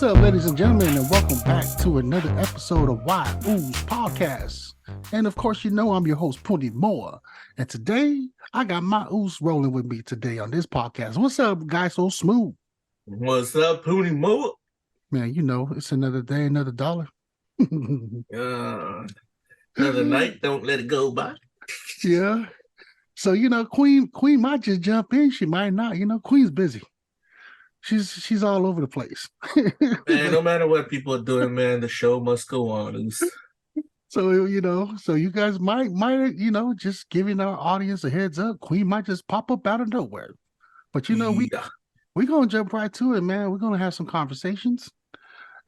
up, ladies and gentlemen, and welcome back to another episode of WHYUCE podcast. And of course, you know I'm your host, Puni Moa. And today, I got my ooze rolling with me today on this podcast. What's up, GuysoSmooth? What's up, Puni Moa? Man, you know, it's another day, another dollar. Another night, don't let it go by. Yeah. So, you know, Queen might just jump in. She might not. You know, Queen's busy. She's all over the place. Man, no matter what people are doing, man, the show must go on. So, you know, so you guys might, you know, just giving our audience a heads up. Queen might just pop up out of nowhere. But, you know, we're going to jump right to it, man. We're going to have some conversations.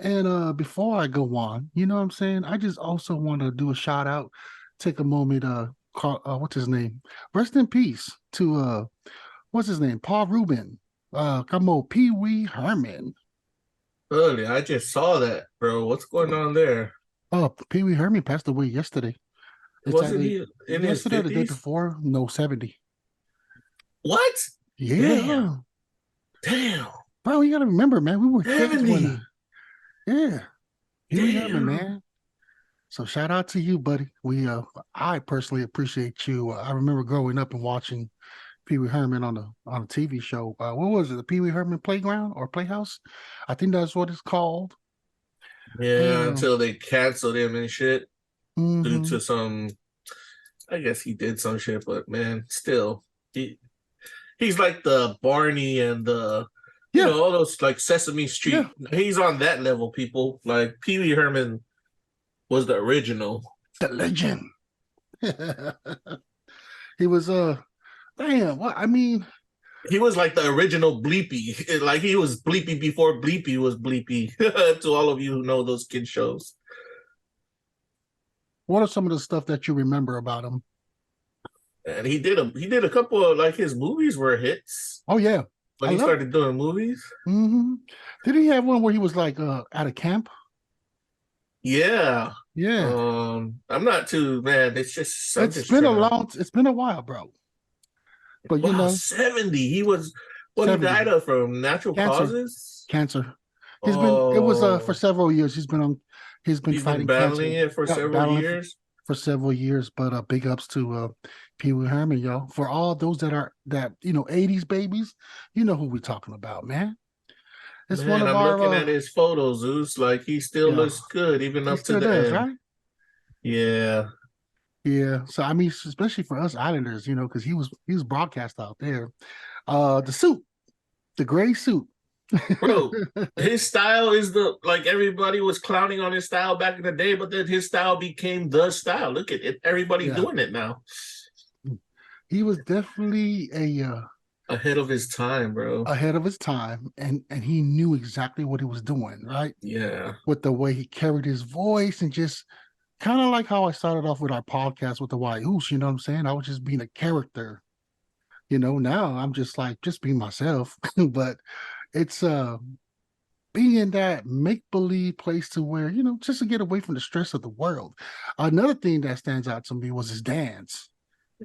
And before I go on, you know what I'm saying? I just also want to do a shout out, take a moment, what's his name? Rest in peace to, what's his name? Paul Ruben. Come on, Peewee Herman. Early, I just saw that, bro. What's going on there? Oh, Peewee Herman passed away yesterday. Wasn't he in his 50s? The day before? No, 70. What? Yeah. Damn. Bro, you gotta remember, man, we were 70. Yeah. Peewee Herman, man. So shout out to you, buddy. I personally appreciate you. I remember growing up and watching Peewee Herman on a TV show. What was it? The Peewee Herman Playground or Playhouse? I think that's what it's called. Yeah, until they canceled him and shit due to some. I guess he did some shit, but man, still, he's like the Barney and the you know, all those like Sesame Street. Yeah. He's on that level, people. Like Peewee Herman was the original, the legend. He was damn, what I mean, he was like the original Bleepy. Like he was Bleepy before Bleepy was Bleepy. To all of you who know those kid shows. What are some of the stuff that you remember about him? And he did a couple of like his movies were hits. Oh yeah. When he started doing movies. Mm-hmm. Did he have one where he was like at a camp? Yeah. Yeah. I'm not too man. It's been a while, bro. But you know, 70. He was he died of from natural causes. Cancer. It was for several years. He's been fighting battling cancer. It for several years. For several years, but big ups to Peewee Herman, yo. For all those that you know 80s babies, you know who we're talking about, man. It's one of our. I'm looking at his photos, Zeus. Like he still looks good, even up to the end. Right? Yeah. Yeah, so I mean, especially for us Islanders, you know, because he was broadcast out there. The suit, the gray suit, bro. His style is like everybody was clowning on his style back in the day, but then his style became the style. Look at it, everybody doing it now. He was definitely ahead of his time, bro. Ahead of his time, and he knew exactly what he was doing, right? Yeah, with the way he carried his voice and just. Kind of like how I started off with our podcast with the WHYUCE, you know what I'm saying? I was just being a character. You know, now I'm just being myself. But it's being in that make-believe place to where, you know, just to get away from the stress of the world. Another thing that stands out to me was his dance.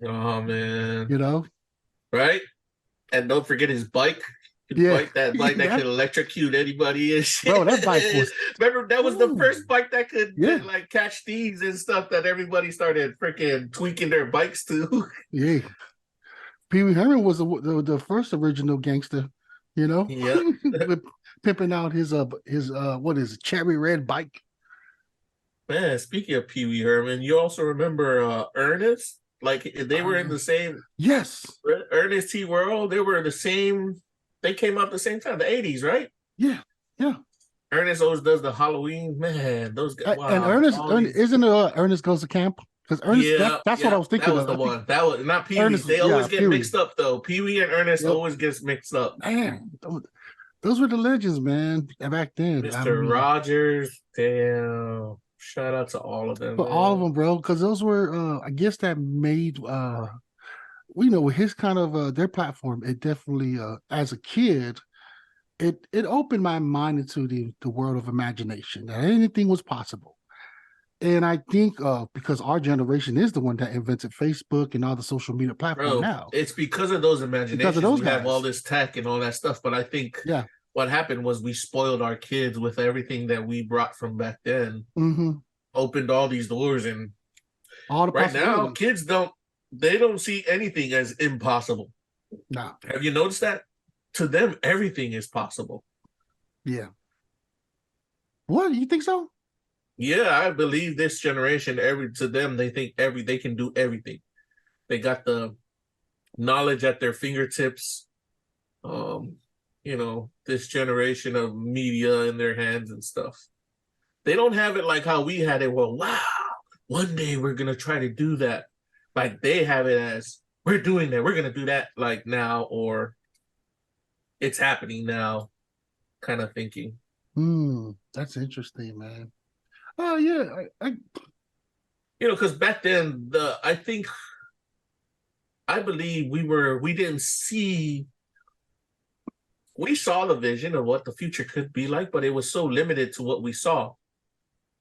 Oh, man. You know? Right? And don't forget his bike. That bike that could electrocute anybody and shit. Bro, that bike was. Remember, that was the first bike that could like catch thieves and stuff that everybody started freaking tweaking their bikes to. Yeah, Peewee Herman was the first original gangster, you know. Yeah, pimping out his what is it, cherry red bike. Man, speaking of Peewee Herman, you also remember Ernest? Like they were in the same. Yes, Ernest T. Worrell. They were the same. They came out the same time, the 80s, right? Yeah. Ernest always does the Halloween, man. Those guys. Wow, and Ernest isn't it? Ernest Goes to Camp because Ernest. That's what I was thinking. That was the one. That was not Peewee. They always get mixed up though. Peewee and Ernest always gets mixed up. Man, those were the legends, man. Back then, Mr. Rogers. Damn. Shout out to all of them. All of them, bro, because those were, I guess, that made. You know, with his kind of their platform, it definitely as a kid, it opened my mind into the world of imagination, that anything was possible. And I think because our generation is the one that invented Facebook and all the social media platforms now. It's because of those imaginations we have all this tech and all that stuff. But I think what happened was we spoiled our kids with everything that we brought from back then. Opened all these doors, and all the right now kids don't see anything as impossible. No. Have you noticed that? To them, everything is possible. Yeah. What, you think so? Yeah, I believe this generation, to them, they think they can do everything. They got the knowledge at their fingertips. You know, this generation of media in their hands and stuff. They don't have it like how we had it. Well, wow, one day we're gonna try to do that. Like they have it as we're doing that. We're gonna do that like now, or it's happening now, kind of thinking. That's interesting, man. Oh yeah, you know, because back then I believe we saw the vision of what the future could be like, but it was so limited to what we saw.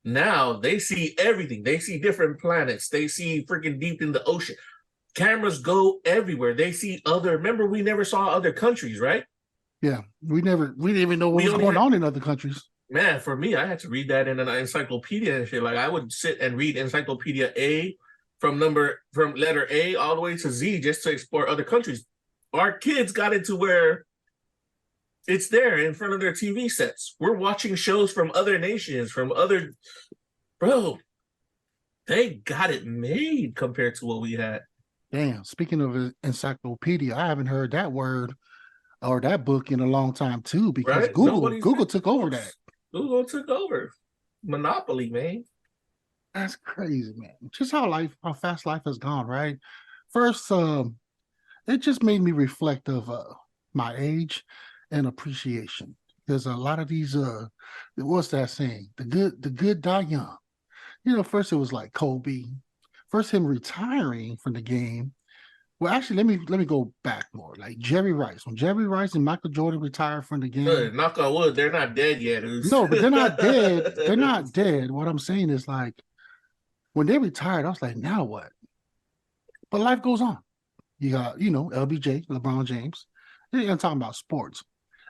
Now they see everything. They see different planets. They see freaking deep in the ocean. Cameras go everywhere. They see remember, we never saw other countries, right? Yeah, we didn't even know what was going on in other countries. Man, for me, I had to read that in an encyclopedia and shit. Like I would sit and read Encyclopedia A from letter A all the way to Z just to explore other countries. Our kids got into where it's there in front of their TV sets. We're watching shows from other nations, bro, they got it made compared to what we had. Damn, speaking of encyclopedia, I haven't heard that word or that book in a long time too, because right? Google took over that. Google took over. Monopoly, man. That's crazy, man. Just how fast life has gone, right? First, it just made me reflect of my age and appreciation. There's a lot of these what's that saying? The good die young. You know, first it was like Kobe. First him retiring from the game. Well, actually, let me go back more. Like Jerry Rice. When Jerry Rice and Michael Jordan retired from the game. Good. Knock on wood, they're not dead yet. No, but they're not dead. They're not dead. What I'm saying is, like, when they retired, I was like, now what? But life goes on. You got, LBJ, LeBron James. I'm talking about sports.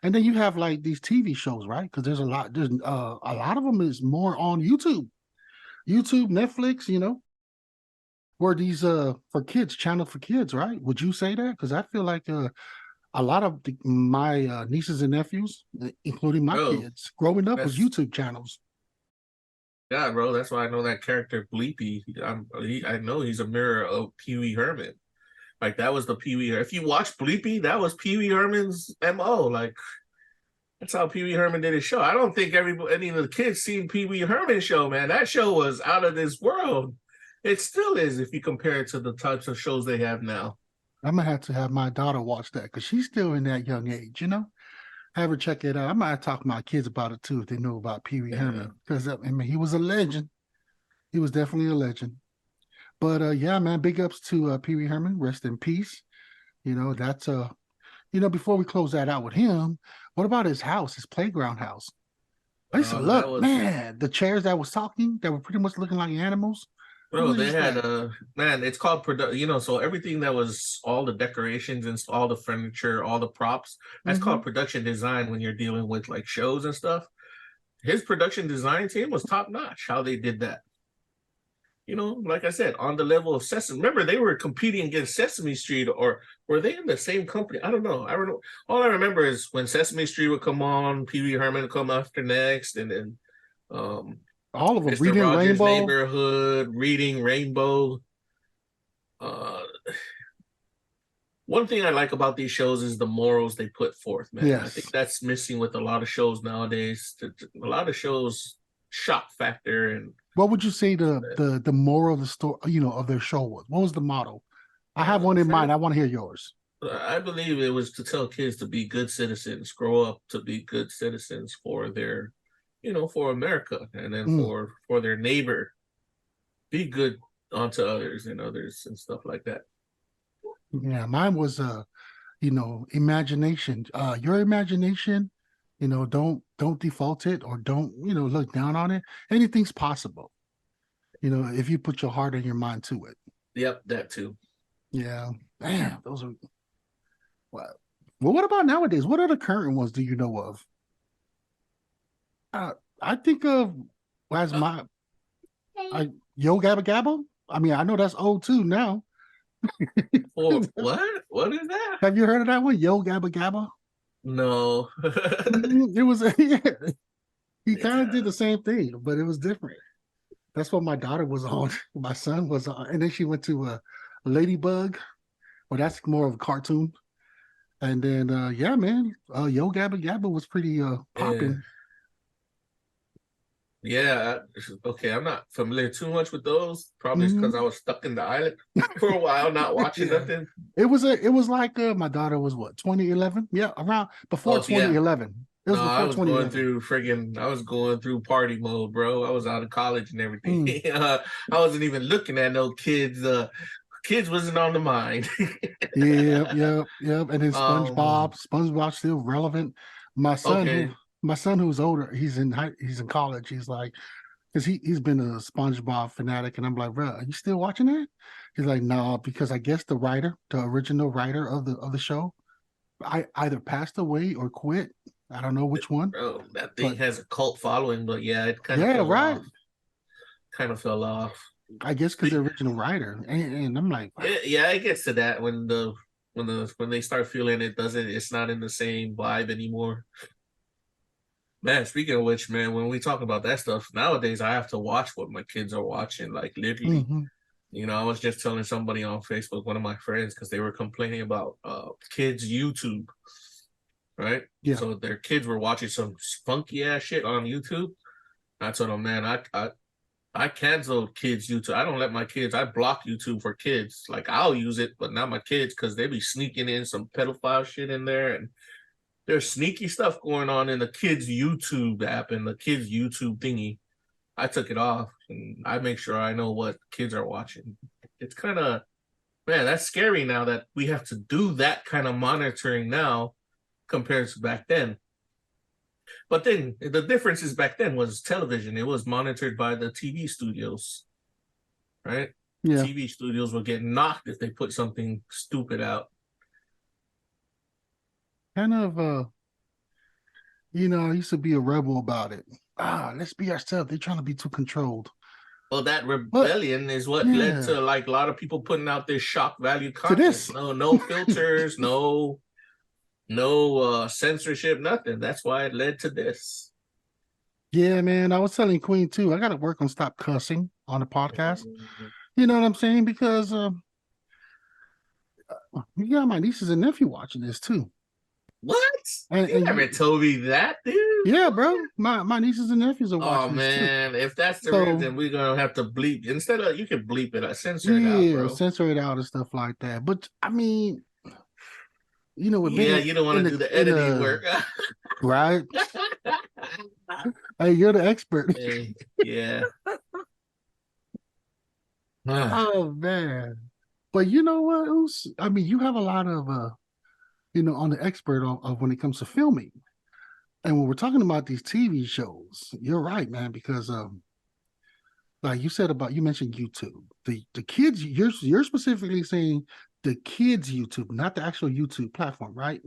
And then you have like these TV shows, right? Because there's a lot of them is more on YouTube, Netflix, where these for kids, channel for kids, right? Would you say that? Because I feel like a lot of my nieces and nephews, including my kids, growing up was YouTube channels. Yeah, bro, that's why I know that character Bleepy. I know he's a mirror of Peewee Herman. Like that was the Peewee. If you watch Bleepy, that was Peewee Herman's MO. Like that's how Peewee Herman did his show. I don't think any of the kids seen Peewee Herman's show, man. That show was out of this world. It still is if you compare it to the types of shows they have now. I'm gonna have to have my daughter watch that because she's still in that young age, Have her check it out. I might talk to my kids about it too if they know about Peewee Herman, because he was a legend. He was definitely a legend. But yeah, man, big ups to Peewee Herman. Rest in peace. That's before we close that out with him, what about his house, his playground house? I used to look, man, the chairs that was talking, that were pretty much looking like animals. Bro, they had man, it's called so everything that was all the decorations and all the furniture, all the props, that's called production design when you're dealing with like shows and stuff. His production design team was top notch, how they did that. Like I said, on the level of Sesame. Remember, they were competing against Sesame Street, or were they in the same company? I don't know. All I remember is when Sesame Street would come on, Peewee Herman would come after next, and then all of them, Mr. Reading Rogers' Rainbow. Neighborhood, Reading Rainbow. One thing I like about these shows is the morals they put forth, man. Yes. I think that's missing with a lot of shows nowadays. A lot of shows, shock factor. And what would you say the moral of the story, of their show was? What was the motto? I have one in mind. I want to hear yours. I believe it was to tell kids to be good citizens, grow up to be good citizens for their for America, and then for their neighbor, be good unto others and stuff like that. Yeah, mine was imagination. Your imagination, don't default it, or don't look down on it. Anything's possible, if you put your heart and your mind to it. Yep, that too. Yeah, damn, those are. Well, what about nowadays? What other current ones do you know of? I think of as my Yo Gabba Gabba. I mean, I know that's old too now. Or what? What is that? Have you heard of that one? Yo Gabba Gabba? No. It was yeah. He kind of did the same thing, but it was different. That's what my daughter was on. My son was on, and then she went to Ladybug. Well, that's more of a cartoon. And then yeah, man, Yo Gabba Gabba was pretty Yeah. popping. Yeah, okay. I'm not familiar too much with those. Probably because I was stuck in the island for a while, not watching Yeah. nothing. It was like my daughter was what 2011? Yeah, around before Oh, yeah. 2011. It was No, I before was going 2011. through I was going through party mode, bro. I was out of college and everything. I wasn't even looking at no kids. Kids wasn't on the mind. Yep. And then Um, SpongeBob's still relevant. My son who okay. my son who's older, he's in college. He's like, because he's been a SpongeBob fanatic, and I'm like, bro, are you still watching that? He's like, no, because I guess the original writer of the show, I either passed away or quit. I don't know which one, Bro, that thing but has a cult following, but yeah, it kind of yeah, fell right. off. Kind of fell off. I guess because the original writer, and I'm like, wow. Yeah, it gets to that when they start feeling it's not in the same vibe anymore. Man, speaking of which, man, when we talk about that stuff nowadays, I have to watch what my kids are watching, like literally. Mm-hmm. You know, I was just telling somebody on Facebook, one of my friends, because they were complaining about kids YouTube, right? Yeah. So their kids were watching some funky ass shit on YouTube. I told them, man, I cancel kids YouTube. I don't let my kids. I block YouTube for kids. Like I'll use it, but not my kids because they be sneaking in some pedophile shit in there, and there's sneaky stuff going on in the kids YouTube app and the kids YouTube thingy. I took it off, and I make sure I know what kids are watching. It's kind of man, that's scary now that we have to do that kind of monitoring now compared to back then. But then the difference is back then was television. It was monitored by the TV studios, right? Yeah. TV studios would get knocked if they put something stupid out. Kind of I used to be a rebel about it. Let's be ourselves. They're trying to be too controlled. Well, that But rebellion is what led yeah, to like a lot of people putting out this shock value to content. this. No filters, no censorship, nothing. That's why it led to this. Yeah, man. I was telling Queen too. I got to work on stop cussing on the podcast. You know what I'm saying? Because you got my nieces and nephew watching this too. What? You never told me that, dude. Yeah, bro. My nieces and nephews are watching Oh this too. man, if that's the reason, we're gonna have to bleep instead of you can bleep it, censor it out, bro. Censor it out and stuff like that. But I mean, with Yeah, being you don't want to do the editing work, right? Hey, you're the expert. Hey, yeah. Oh man. But you know what? I mean, you have a lot of on the expert of when it comes to filming. And when we're talking about these TV shows, you're right, man, because like you mentioned YouTube. The kids, you're specifically saying the kids YouTube, not the actual YouTube platform, right?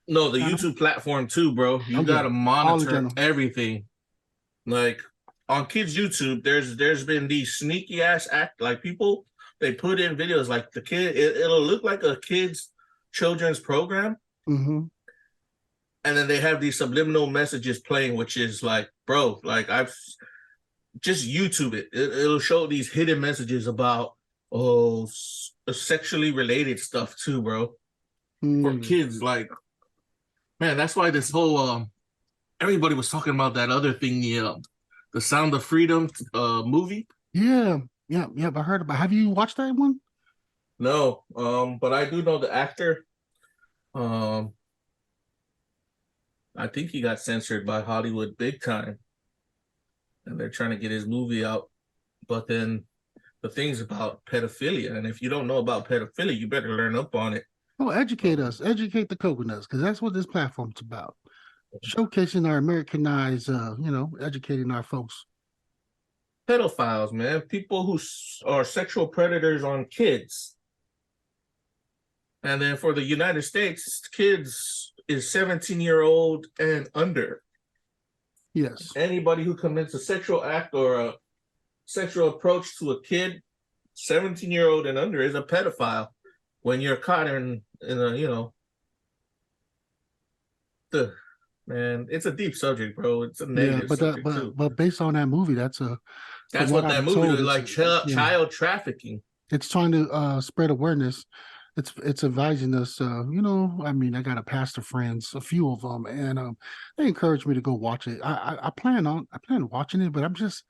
No, the YouTube platform too, bro. You gotta yeah. monitor everything. Like on kids YouTube, there's been these sneaky ass act like people they put in videos like the kid it'll look like a kid's children's program. Mm-hmm. And then they have these subliminal messages playing, which is like, bro, like I've just YouTube it. It'll show these hidden messages about sexually related stuff too, bro. For kids, like, man, that's why this whole everybody was talking about that other thing, the Sound of Freedom movie. Yeah. I heard about. Have you watched that one? No, but I do know the actor. I think he got censored by Hollywood big time, and they're trying to get his movie out. But then the thing's about pedophilia, and if you don't know about pedophilia, you better learn up on it. Oh, educate us, educate the coconuts, because that's what this platform's about. Showcasing our Americanized, educating our folks. Pedophiles, man, people who are sexual predators on kids. And then for the United States, kids is 17-year-old and under. Yes. Anybody who commits a sexual act or a sexual approach to a kid, 17-year-old and under, is a pedophile. When you're caught in a, you know, the man, it's a deep subject, bro. It's a Yeah, negative but subject too. but based on that movie, from That's what what I've that been movie told, was it's like, yeah, child trafficking. it's trying to spread awareness. It's advising us. I mean, I got a pastor friends, a few of them, and they encouraged me to go watch it. I plan on watching it, but I'm just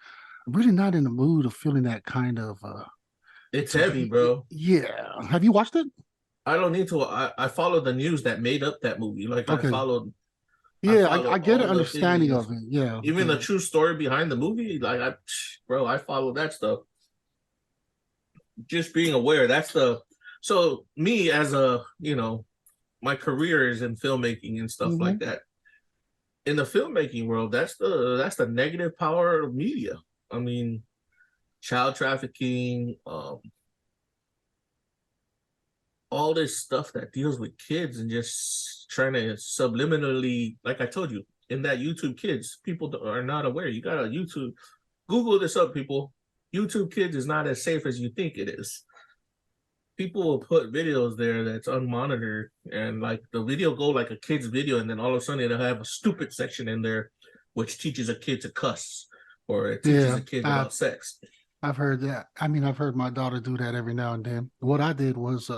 really not in the mood of feeling that kind of. It's heavy, bro. Yeah. Have you watched it? I don't need to. I followed the news that made up that movie. Like Okay. I Yeah, followed I get an all the understanding things, of it. Yeah, even the true story behind the movie. Like bro, I follow that stuff. Just being aware. So me as a, my career is in filmmaking and stuff mm-hmm. like that. In the filmmaking world, that's the negative power of media. I mean, child trafficking, all this stuff that deals with kids and just trying to subliminally, like I told you, in that YouTube Kids, people are not aware. You gotta Google this up, people. YouTube Kids is not as safe as you think it is. People will put videos there that's unmonitored, and like the video go like a kid's video, and then all of a sudden it'll have a stupid section in there which teaches a kid to cuss, or it teaches Yeah, a kid about sex. I've heard that. I mean, I've heard my daughter do that every now and then. What I did was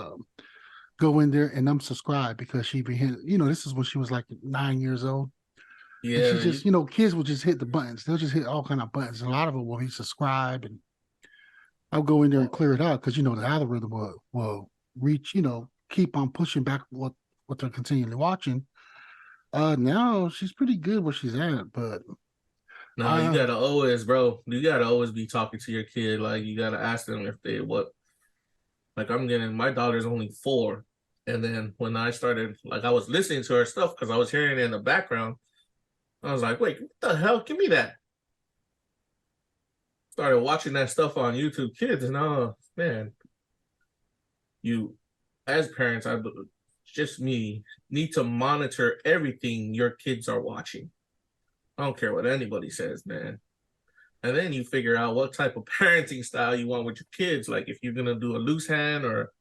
go in there and unsubscribe because she be hit. This is when she was like 9 years old, and she Yeah, just, kids will just hit the buttons. They'll just hit all kind of buttons. A lot of them will be subscribe, and I'll go in there and clear it out because the algorithm will reach, keep on pushing back what they're continually watching. Now she's pretty good where she's at, but no, you gotta always, bro. You gotta always be talking to your kid. Like you gotta ask them if they what. Like my daughter's only 4, and then when I started, like I was listening to her stuff because I was hearing it in the background. I was like, wait, what the hell? Give me that. Started watching that stuff on YouTube Kids, and man, you, as parents, just me, need to monitor everything your kids are watching. I don't care what anybody says, man. And then you figure out what type of parenting style you want with your kids. Like if you're gonna do a loose hand or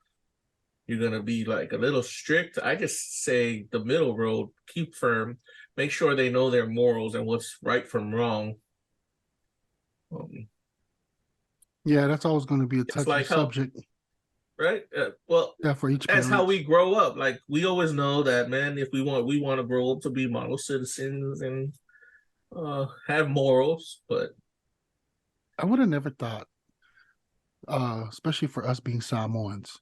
you're gonna be like a little strict. I just say the middle road, keep firm, make sure they know their morals and what's right from wrong. Yeah, that's always going to be a touchy subject. Right? Yeah, for each that's parent. how we grow up. Like we always know that, man, if we want to grow up to be model citizens and have morals, but I would have never thought, especially for us being Samoans,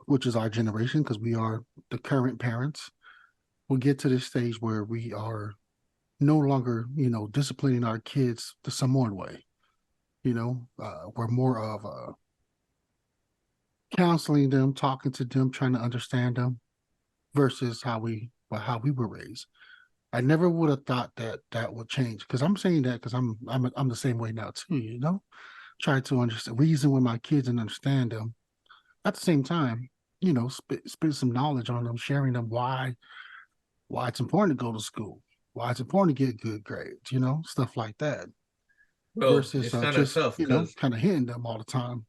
which is our generation, because we are the current parents, will get to this stage where we are no longer, disciplining our kids the Samoan way. We're more of counseling them, talking to them, trying to understand them, versus how we were raised. I never would have thought that would change, because I'm saying that because I'm the same way now too. Try to understand, reason with my kids and understand them. At the same time, spit some knowledge on them, sharing them why it's important to go to school, why it's important to get good grades, stuff like that. Bro, versus it's kind of just tough because kind of hitting them all the time.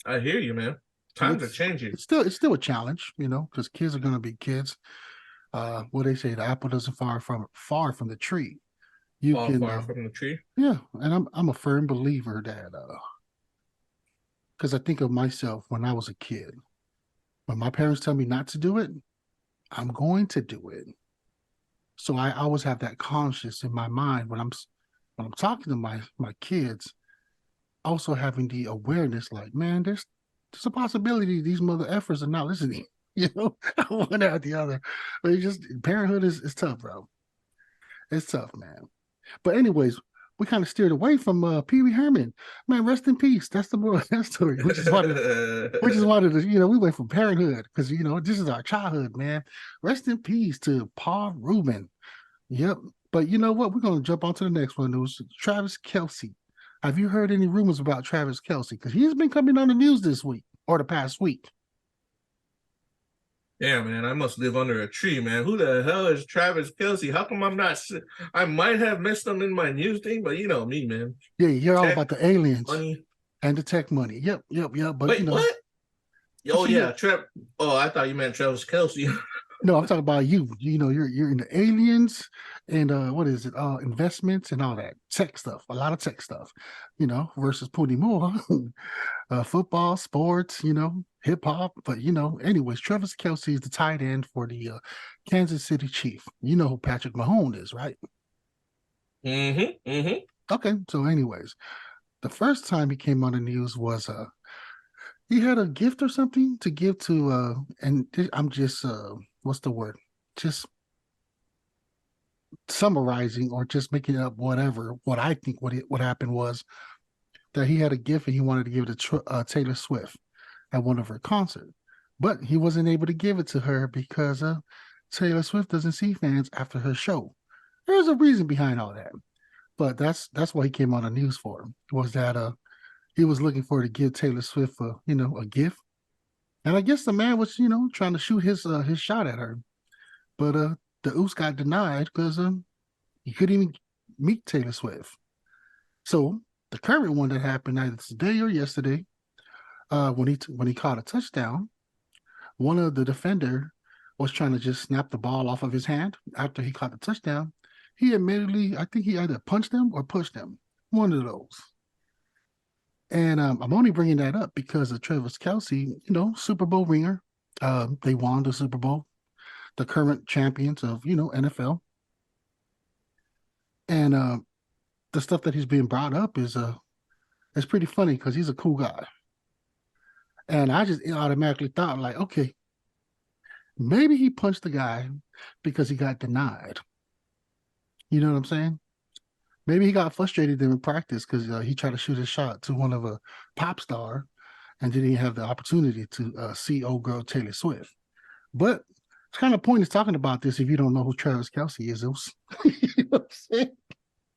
I hear you, man. Times are changing. It's still a challenge, because kids are going to be kids. What they say, the apple doesn't far from the tree. You fall can far from the tree. Yeah, and I'm a firm believer that because I think of myself when I was a kid. When my parents tell me not to do it, I'm going to do it. So I always have that conscious in my mind when I'm talking to my kids, also having the awareness, like, man, there's a possibility these mother effers are not listening. One or the other. But it's just parenthood is tough, bro. It's tough, man. But anyways, we kind of steered away from Peewee Herman. Man, rest in peace. That's the moral of that story. We just wanted to, we went from parenthood because this is our childhood, man. Rest in peace to Paul Ruben. Yep. But you know what? We're gonna jump on to the next one. It was Travis Kielce. Have you heard any rumors about Travis Kielce? Because he's been coming on the news this week or the past week. Yeah, man, I must live under a tree, man. Who the hell is Travis Kielce? How come I'm not? I might have missed them in my news thing, but you know me, man. Yeah, you're all Tech, about the aliens money. and the tech money. Yep. But Wait, what? I Oh see yeah, you. Trev. Oh, I thought you meant Travis Kelce. No, I'm talking about you. You're in the aliens and what is it? Investments and all that tech stuff. A lot of tech stuff. Versus Puni Moa, football, sports. Hip hop. But anyways, Travis Kelce is the tight end for the Kansas City Chief. You know who Patrick Mahomes is, right? Mm-hmm. Okay. So, anyways, the first time he came on the news was he had a gift or something to give to and I'm just what's the word? Just summarizing or just making up whatever. What I think what happened was that he had a gift and he wanted to give it to Taylor Swift at one of her concerts, but he wasn't able to give it to her because Taylor Swift doesn't see fans after her show. There's a reason behind all that, but that's why he came on the news for him. Was that he was looking for to give Taylor Swift a gift, and I guess the man was trying to shoot his shot at her, but the oops got denied because he couldn't even meet Taylor Swift. So the current one that happened either today or yesterday, when he caught a touchdown, one of the defender was trying to just snap the ball off of his hand after he caught the touchdown. He admittedly, I think he either punched him or pushed him, one of those. And I'm only bringing that up because of Travis Kelce, Super Bowl ringer. They won the Super Bowl, the current champions of NFL, and the stuff that he's being brought up is it's pretty funny because he's a cool guy. And I just automatically thought, like, okay, maybe he punched the guy because he got denied. You know what I'm saying? Maybe he got frustrated in practice because he tried to shoot his shot to one of a pop star and didn't have the opportunity to see old girl Taylor Swift. But it's kind of pointless talking about this if you don't know who Travis Kelce is. You know what I'm saying?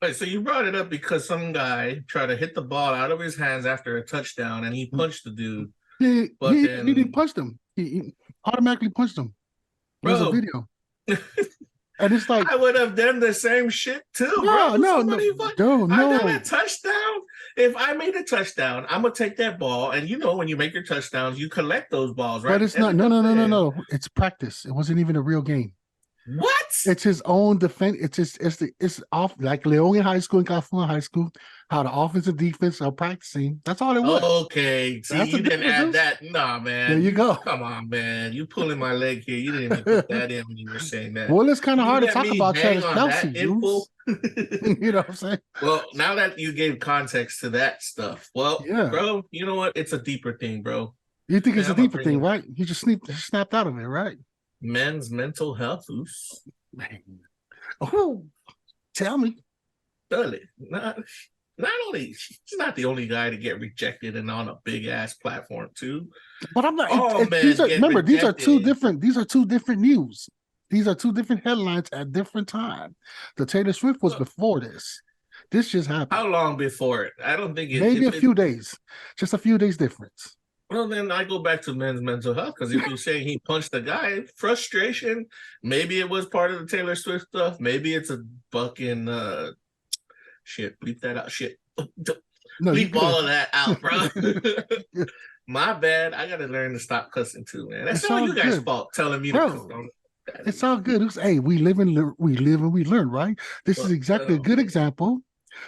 Wait, so you brought it up because some guy tried to hit the ball out of his hands after a touchdown and he punched the dude. He didn't punch him. He automatically punched him. There's a video. And it's like I would have done the same shit too, bro. No. I done a touchdown. If I made a touchdown, I'm gonna take that ball, and when you make your touchdowns, you collect those balls, right? But it's not. No. It's practice. It wasn't even a real game. What? It's his own defense. It's off like Leon High School and California High School. How the offense and defense are practicing. That's all it was. Okay. See, you didn't add that. Nah, man. There you go. Come on, man. You pulling my leg here. You didn't even put that in when you were saying that. Well, it's kind of hard to talk about Travis Kelce. You know what I'm saying? Well, now that you gave context to that stuff, bro, you know what? It's a deeper thing, bro. You think it's a deeper thing, right? You just snapped out of it, right? Men's mental health. Oh, tell me. Not only he's not the only guy to get rejected and on a big ass platform too. But I'm not. These are two different. These are two different news. These are two different headlines at different time. The Taylor Swift was before this. This just happened. How long before it? I don't think maybe a few days. Just a few days difference. Well, then I go back to men's mental health because if you're saying he punched the guy, frustration, maybe it was part of the Taylor Swift stuff. Maybe it's a fucking shit. Bleep that out. Shit. Bleep all of that out, bro. My bad. I gotta learn to stop cussing too, man. That's all you guys' fault telling me to cuss. It's all good. Hey, we live and we learn, right? This is exactly a good example.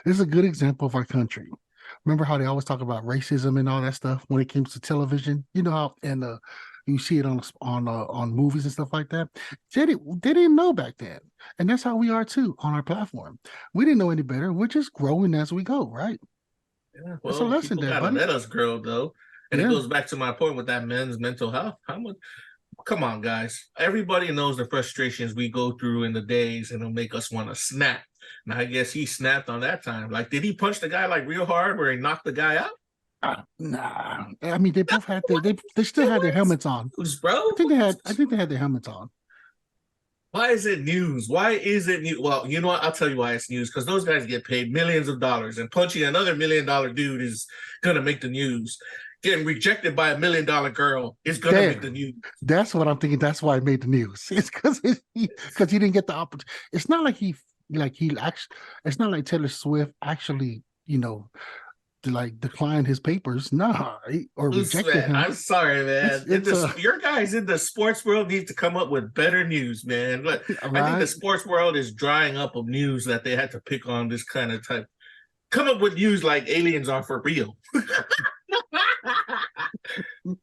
This is a good example of our country. Remember how they always talk about racism and all that stuff when it comes to television? You know how you see it on movies and stuff like that. They didn't know back then, and that's how we are too on our platform. We didn't know any better. We're just growing as we go, right? Yeah, well, it's a lesson there, buddy. Let us grow though, and it goes back to my point with that men's mental health. Come on, guys. Everybody knows the frustrations we go through in the days, and it'll make us want to snap. Now, I guess he snapped on that time. Like, did he punch the guy like real hard where he knocked the guy out? Nah. I mean, they both had they still had their helmets on. Bro? I think they had their helmets on. Why is it news? Why is it news? Well, you know what? I'll tell you why it's news. Because those guys get paid millions of dollars, and punching another $1 million dude is gonna make the news. getting rejected by $1 million girl is gonna make the news. That's what I'm thinking. That's why it made the news. It's because he didn't get the opportunity. It's not like he actually. It's not like Taylor Swift actually, declined his papers. Nah, or rejected him. I'm sorry, man. Your guys in the sports world need to come up with better news, man. Look, right? I think the sports world is drying up of news that they had to pick on this kind of type. Come up with news like aliens are for real.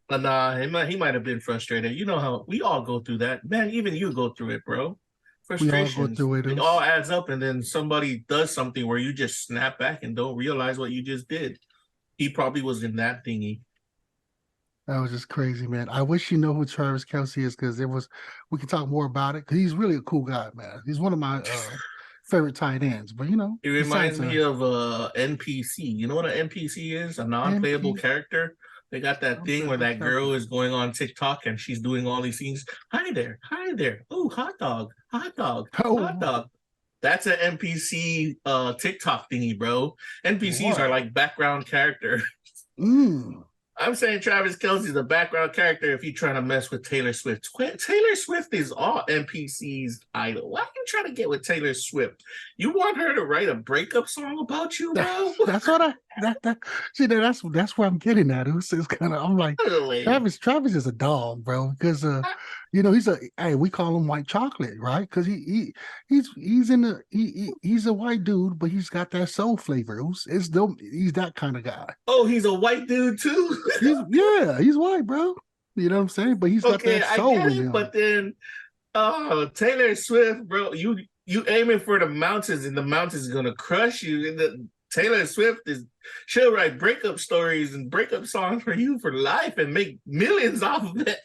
But nah, he might have been frustrated. You know how we all go through that, man. Even you go through it, bro. Frustration. It all adds up, and then somebody does something where you just snap back and don't realize what you just did. He probably was in that thingy. That was just crazy, man. I wish you know who Travis Kielce is, because we can talk more about it, because he's really a cool guy, man. He's one of my favorite tight ends. But it reminds me of NPC. You know what an NPC is? A non-playable character. They got that thing where that girl is going on TikTok and she's doing all these things. Hi there. Oh, hot dog. Hot dog. That's an NPC TikTok thingy, bro. NPCs are like background characters. I'm saying Travis Kelce's a background character if you're trying to mess with Taylor Swift. Taylor Swift is all NPC's idol. Why are you trying to get with Taylor Swift? You want her to write a breakup song about you, bro? That's what that's where I'm getting at. It's kind of, I'm like, Travis is a dog, bro, because we call him white chocolate, right? Because he's a white dude, but he's got that soul flavor. He's that kind of guy. Oh, he's a white dude too. He's white, bro. You know what I'm saying? But he's got that soul in him. But then, Taylor Swift, bro, you aiming for the mountains, and the mountains is gonna crush you. And Taylor Swift she'll write breakup stories and breakup songs for you for life and make millions off of it.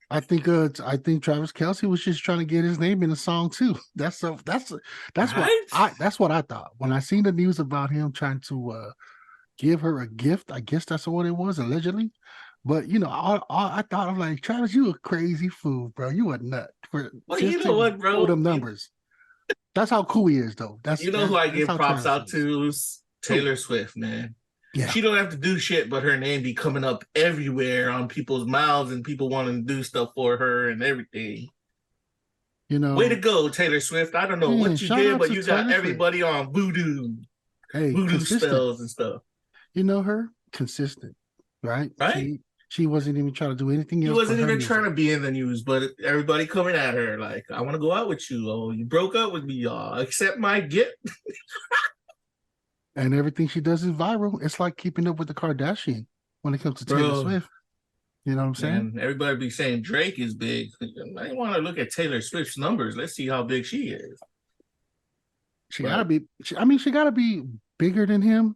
I think Travis Kelce was just trying to get his name in the song too. That's what I thought when I seen the news about him trying to give her a gift. I guess that's what it was, allegedly. But I thought, I'm like, Travis, you a crazy fool, bro. You a nut for you know what, bro? Them numbers. That's how cool he is, though. Who I give props out to is Taylor Swift, man. Yeah. She don't have to do shit, but her name be coming up everywhere on people's mouths and people wanting to do stuff for her and everything. Way to go, Taylor Swift. I don't know what you did, but you got everybody on voodoo spells and stuff. You know her? Consistent, right? Right? She wasn't even trying to do anything else. She wasn't even trying to be in the news, but everybody coming at her like, I want to go out with you. Oh, you broke up with me, y'all. Accept my gift. And everything she does is viral. It's like keeping up with the Kardashian when it comes to Taylor Swift. You know what I'm saying? Man, everybody be saying Drake is big. I want to look at Taylor Swift's numbers. Let's see how big she is. She gotta be bigger than him.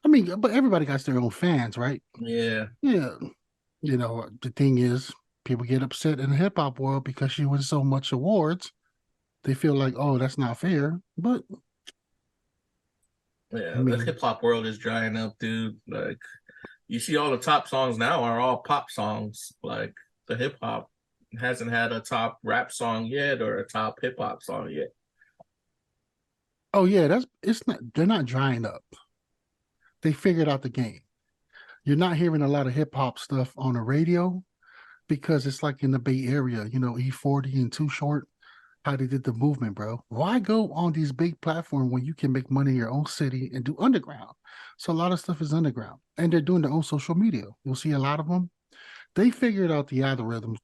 I mean, but everybody got their own fans, right? Yeah. Yeah. The thing is, people get upset in the hip hop world because she wins so much awards. They feel like, oh, that's not fair. But yeah, the hip hop world is drying up, dude. Like, you see, all the top songs now are all pop songs. Like, the hip hop hasn't had a top rap song yet or a top hip hop song yet. Oh yeah, they're not drying up. They figured out the game. You're not hearing a lot of hip hop stuff on the radio because it's like in the Bay Area, E40 and Too Short, how they did the movement, bro. Why go on these big platforms when you can make money in your own city and do underground? So a lot of stuff is underground, and they're doing their own social media. You'll see a lot of them. They figured out the algorithms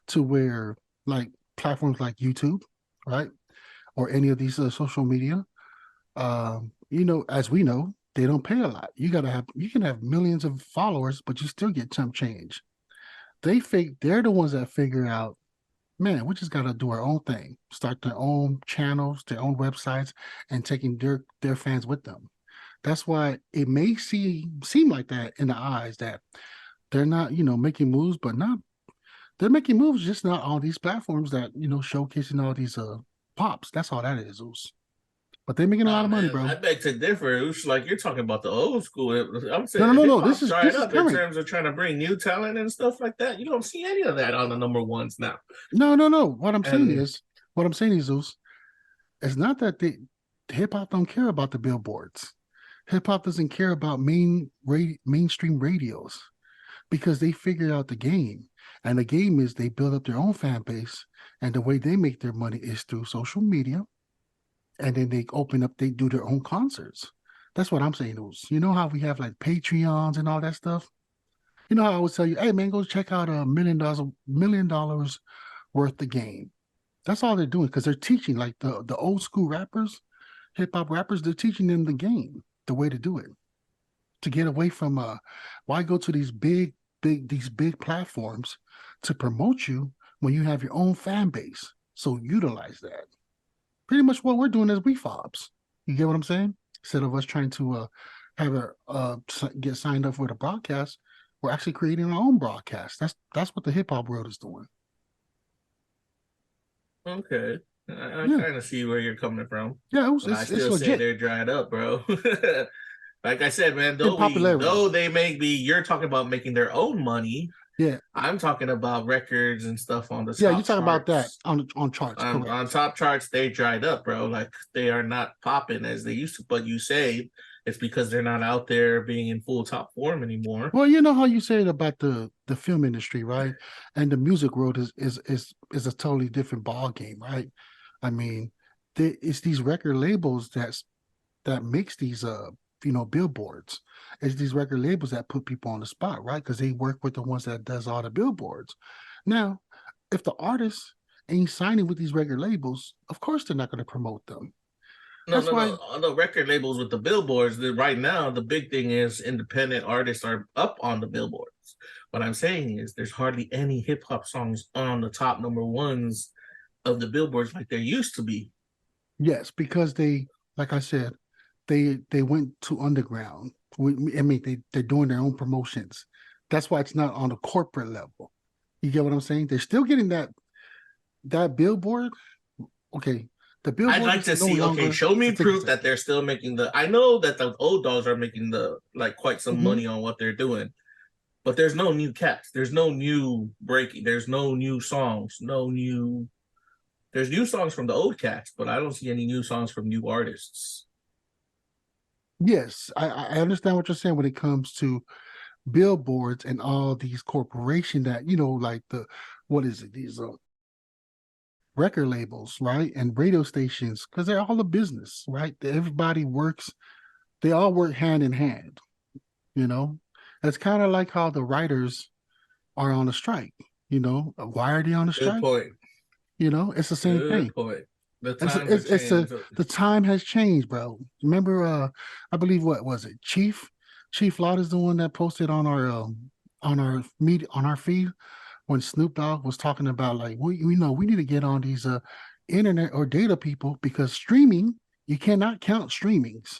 to where, like, platforms like YouTube, right, or any of these social media, as we know, they don't pay a lot. You can have millions of followers, but you still get chump change. They're the ones that figure out, man, we just got to do our own thing, start their own channels, their own websites, and taking their fans with them. That's why it may seem like that in the eyes that they're not, making moves, but they're making moves, just not on these platforms that, showcasing all these pops. That's all that is. But they're making a lot of money, bro. I beg to differ. It's like you're talking about the old school. I'm saying no. This is up in terms of trying to bring new talent and stuff like that. You don't see any of that on the number ones now. No. What I'm saying is, Zeus, it's not that the hip hop don't care about the billboards. Hip hop doesn't care about mainstream radios because they figured out the game. And the game is they build up their own fan base. And the way they make their money is through social media. And then they do their own concerts. That's what I'm saying. You know how we have like Patreons and all that stuff? You know how I always tell you, hey man, go check out $1 million worth of game. That's all they're doing because they're teaching like the old school rappers, hip hop rappers, they're teaching them the game, the way to do it. To get away from why go to these big platforms to promote you when you have your own fan base. So utilize that. Pretty much what we're doing as WEFOBZ. You get what I'm saying? Instead of us trying to get signed up for the broadcast, we're actually creating our own broadcast. That's what the hip hop world is doing. Okay, I kind of see where you're coming from. Yeah, I still say they're dried up, bro. Like I said, man, though you're talking about making their own money. Yeah, I'm talking about records and stuff on the you're talking about that on charts. On top charts, they dried up, bro. Like they are not popping as they used to. But you say it's because they're not out there being in full top form anymore. Well, you know how you say it about the film industry, right? And the music world is a totally different ball game, right? I mean, it's these record labels that makes these billboards. It's these record labels that put people on the spot, right? Because they work with the ones that does all the billboards. Now, if the artist ain't signing with these record labels, of course they're not going to promote them. No, the record labels with the billboards, right now, the big thing is independent artists are up on the billboards. What I'm saying is there's hardly any hip hop songs on the top number ones of the billboards like there used to be. Yes, because like I said, they went to underground. I mean, they're doing their own promotions. That's why it's not on a corporate level. You get what I'm saying? They're still getting that billboard. Okay. The billboard. I'd like to see. Okay, show me proof that they're still making I know that the old dogs are making quite some money on what they're doing, but there's no new cats. There's no new breaking. There's no new songs. There's new songs from the old cats, but I don't see any new songs from new artists. Yes, I understand what you're saying when it comes to billboards and all these corporations that like these record labels, right? And radio stations, because they're all a business, right? Everybody works, they all work hand in hand, It's kind of like how the writers are on a strike, why are they on a strike? Good point. It's the same thing. Good point. The time has changed, bro. Remember, I believe, what was it? Chief Laud is the one that posted on our feed when Snoop Dogg was talking about like we need to get on these internet or data people because streaming, you cannot count streamings.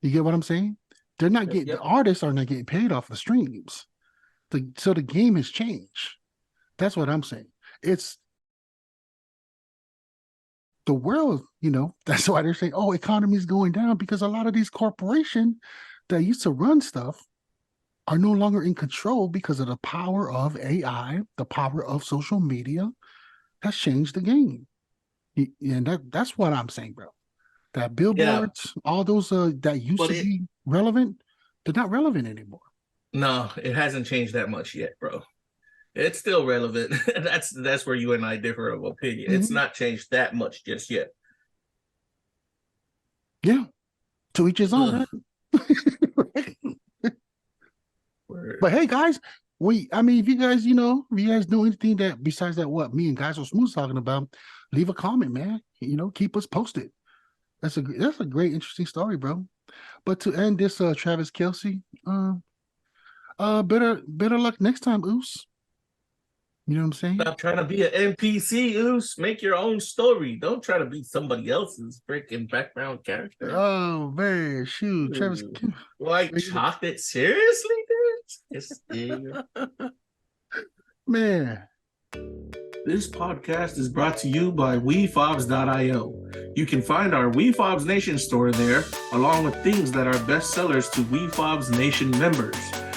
You get what I'm saying? They're not getting the artists are not getting paid off the streams. So the game has changed. That's what I'm saying. It's the world, that's why they're saying, oh, economy is going down because a lot of these corporations that used to run stuff are no longer in control because of the power of AI, the power of social media has changed the game. And that's what I'm saying, bro. That billboards, all those that used to be relevant, they're not relevant anymore. No, it hasn't changed that much yet, bro. It's still relevant. That's where you and I differ of opinion. Mm-hmm. It's not changed that much just yet. Yeah. To each his own, right? But hey, guys, if you guys, if you guys know anything that besides that, what me and GuysoSmooth talking about, leave a comment, man. Keep us posted. That's a great, interesting story, bro. But to end this, Travis Kielce, better luck next time, Oos. You know what I'm saying? Stop trying to be an NPC, Oos. Make your own story. Don't try to be somebody else's freaking background character. Oh man, shoot, Travis. Like chocolate? Seriously, dude? Man. This podcast is brought to you by WEFOBZ.io. You can find our WEFOBZ Nation store there, along with things that are best sellers to WEFOBZ Nation members.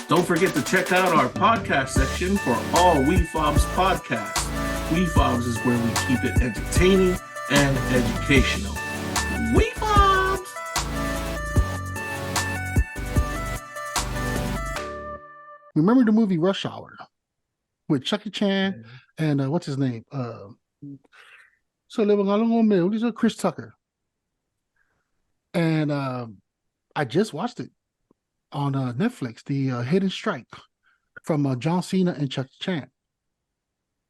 Don't forget to check out our podcast section for all WEFOBZ podcasts. WEFOBZ is where we keep it entertaining and educational. WEFOBZ! Remember the movie Rush Hour with Chucky Chan and what's his name? So living along on mill. These are Chris Tucker. And I just watched it on Netflix, the Hidden Strike from John Cena and Chucky Chan.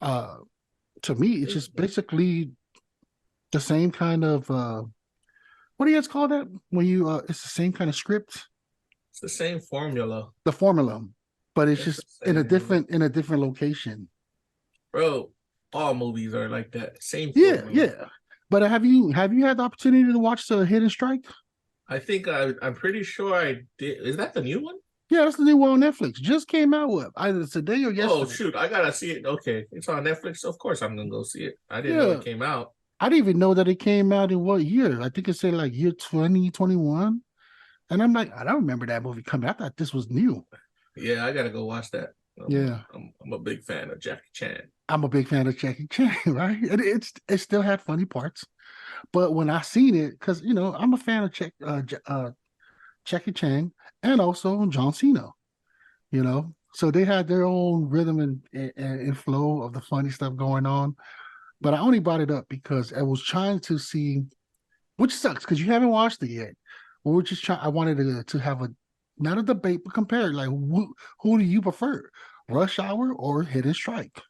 To me, it's just basically the same kind of what do you guys call that when you it's the same kind of script. It's the same formula. The formula, but it's just in a different location. Bro, all movies are like that. Same formula. Yeah. But have you had the opportunity to watch the Hidden Strike? I think I'm pretty sure I did. Is that the new one? Yeah, that's the new one on Netflix. Just came out with either today or yesterday. Oh shoot, I gotta see it. Okay, it's on Netflix. Of course, I'm gonna go see it. I didn't know it came out. I didn't even know that it came out in what year. I think it said like year 2021. And I'm like, I don't remember that movie coming. I thought this was new. Yeah, I gotta go watch that. I'm a big fan of Jackie Chan. I'm a big fan of Jackie Chan, right? And it still had funny parts. But when I seen it, because I'm a fan of Jackie Chan and also John Cena, so they had their own rhythm and flow of the funny stuff going on. But I only brought it up because I was trying to see, which sucks because you haven't watched it yet. Well, we're just trying. I wanted to have not a debate, but compare. Like, who do you prefer, Rush Hour or Hidden Strike?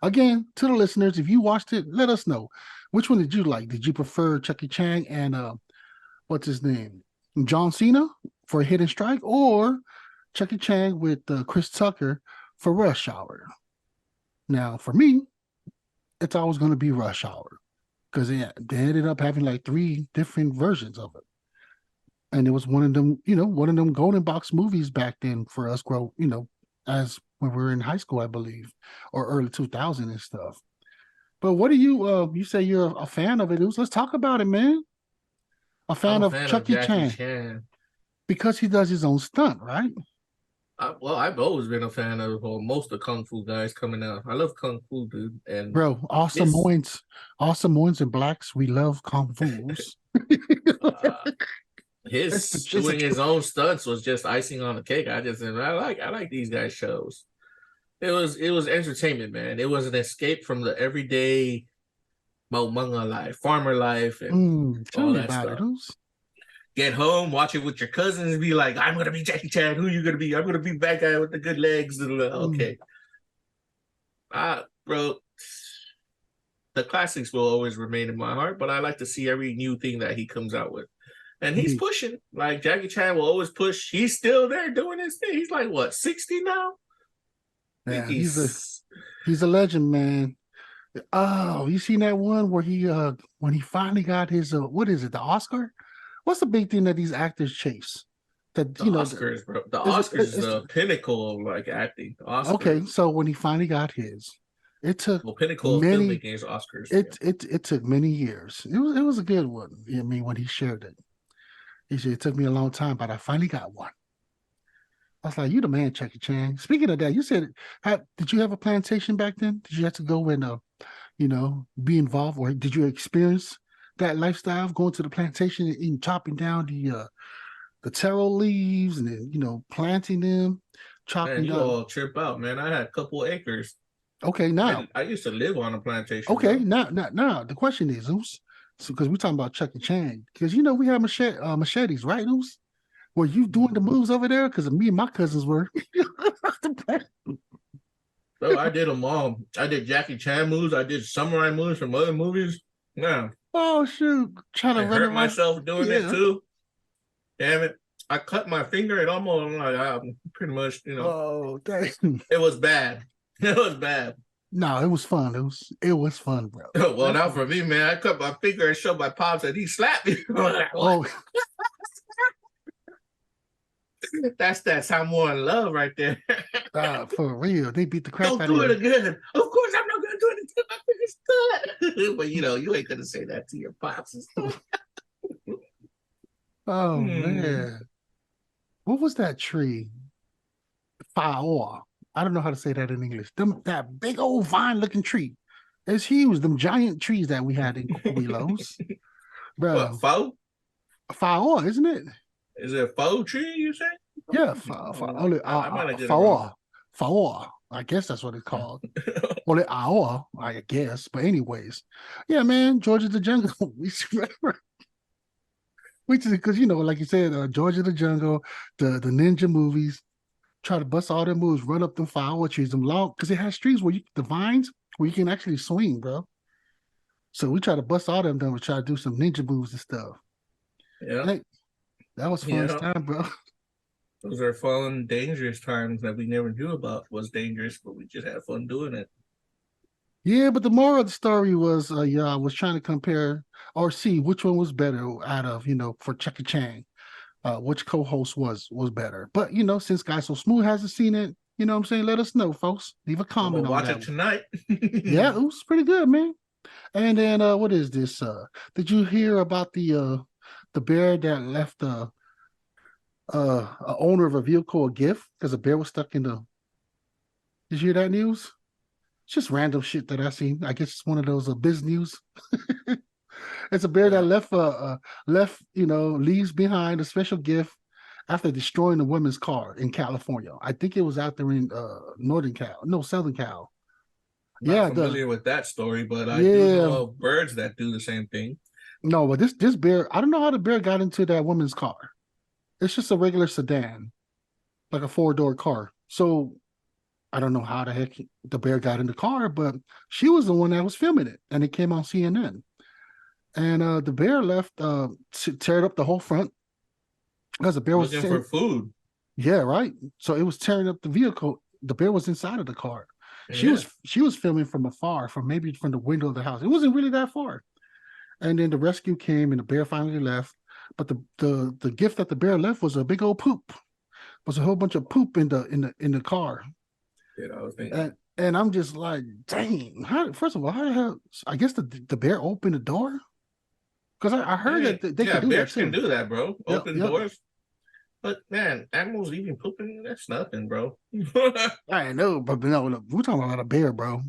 Again, to the listeners, if you watched it, let us know. Which one did you like? Did you prefer Chucky Chan and what's his name, John Cena for Hidden Strike, or Chucky Chan with Chris Tucker for Rush Hour? Now, for me, it's always going to be Rush Hour because they ended up having like 3 different versions of it. And it was one of them golden box movies back then for us as when we were in high school, I believe, or early 2000 and stuff. But what do you say you're a fan of it? Let's talk about it, man. I'm a fan of Chucky Chan because he does his own stunt, right? I've always been a fan of most of the Kung Fu guys coming out. I love Kung Fu, dude. And bro, all Samoans and blacks, we love Kung Fu's. Doing his own stunts was just icing on the cake. I like these guys' shows. It was entertainment, man. It was an escape from the everyday Maumanga life, farmer life, and all that stuff. Get home, watch it with your cousins, and be like, I'm gonna be Jackie Chan. Who are you gonna be? I'm gonna be bad guy with the good legs. Okay. Bro, the classics will always remain in my heart, but I like to see every new thing that he comes out with. And he's pushing. Like Jackie Chan will always push. He's still there doing his thing. He's like, what, 60 now? Yeah, he's a legend, man. Oh, you seen that one where he when he finally got his what is it, the Oscar? What's the big thing that these actors chase? Oscars, bro. The Oscars is the pinnacle of like acting. Oscars. Okay, so when he finally got his, it took pinnacle of filmmaking is Oscars. It took many years. It was a good one. I mean, when he shared it. He said, it took me a long time, but I finally got one. I was like, you the man, Jackie Chan. Speaking of that, you said, did you have a plantation back then? Did you have to go and, be involved? Or did you experience that lifestyle, going to the plantation and chopping down the taro leaves and then, planting them, chopping down? You all trip out, man. I had a couple acres. Okay, now. I used to live on a plantation. Okay, now, the question is, so, because we're talking about Chucky Chan, because we have machetes, right, Oos? Were you doing the moves over there? Because me and my cousins were. So I did them all. I did Jackie Chan moves. I did samurai moves from other movies. Yeah. Oh shoot! Trying to hurt myself doing it too. Damn it! I cut my finger. It almost pretty much Oh dang! It was bad. It was bad. No, it was fun. It was fun, bro. Well, now for me, man, I cut my finger and showed my pops, and he slapped me. Oh, that's that Samoan love right there. For real, they beat the crap out of you. Don't do it again. Of course, I'm not gonna do it until my finger's cut. But you ain't gonna say that to your pops and stuff. Oh man, what was that tree? Fire. I don't know how to say that in English. That big old vine-looking tree. It's huge. Them giant trees that we had in Willows. Bro. What, faux? Fire, isn't it? Is it a faux tree, you say? Yeah, I might have get it wrong. fawa. I guess that's what it's called. Ole awa, I guess. But anyways, yeah, man, Georgia the Jungle. We remember, because like you said, Georgia the Jungle, the ninja movies. Try to bust all their moves, run up them flower trees, them long, because it has streets the vines where you can actually swing, bro. So we try to bust all them down. We try to do some ninja moves and stuff. Yeah, Hey, that was fun time, bro. Those are fun, dangerous times that we never knew about was dangerous, but we just had fun doing it. Yeah, but the moral of the story was, I was trying to compare or see which one was better out of, for Chucky Chang, which co-host was better. But since GuysoSmooth hasn't seen it, you know what I'm saying? Let us know, folks. Leave a comment on watch that. Watch it tonight. Yeah, it was pretty good, man. And then what is this? Did you hear about the bear that left a owner of a vehicle a gift because a bear was stuck in the? Did you hear that news? It's just random shit that I seen. I guess it's one of those biz news. It's a bear that left leaves behind a special gift after destroying a woman's car in California. I think it was out there in Southern Cal. Not familiar with that story, but I do know of birds that do the same thing. No, but this bear, I don't know how the bear got into that woman's car. It's just a regular sedan, like a 4-door car. So I don't know how the heck the bear got in the car, but she was the one that was filming it, and it came on CNN. And the bear left, teared up the whole front because the bear was looking for food. Yeah, right. So it was tearing up the vehicle. The bear was inside of the car. Yeah. She was filming from afar, from the window of the house. It wasn't really that far. And then the rescue came, and the bear finally left. But the gift that the bear left was a big old poop. It was a whole bunch of poop in the car. Yeah, I was thinking. And I'm just like, dang. First of all, how the hell? I guess the bear opened the door. Because I heard that they can do bears that too. Can do that, bro. Open doors. But man, animals eating pooping, that's nothing, bro. I know, but no, we're talking about a bear, bro.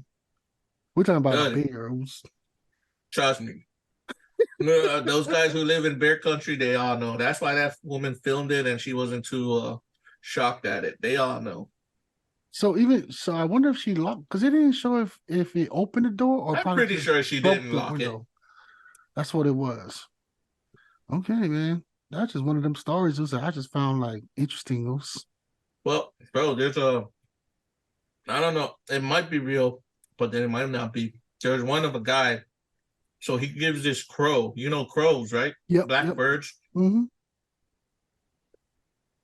We're talking about bears. Trust me. Those guys who live in bear country, they all know. That's why that woman filmed it and she wasn't too shocked at it. They all know. So I wonder if she locked, because it didn't show if it opened the door or I'm pretty sure she didn't lock window. It. That's what it was. Okay, man. That's just one of them stories I just found like interesting. Well, bro, there's I don't know. It might be real, but then it might not be. There's one of a guy. So he gives this crow. You know crows, right? Yep. Blackbirds. Yep. Mm-hmm.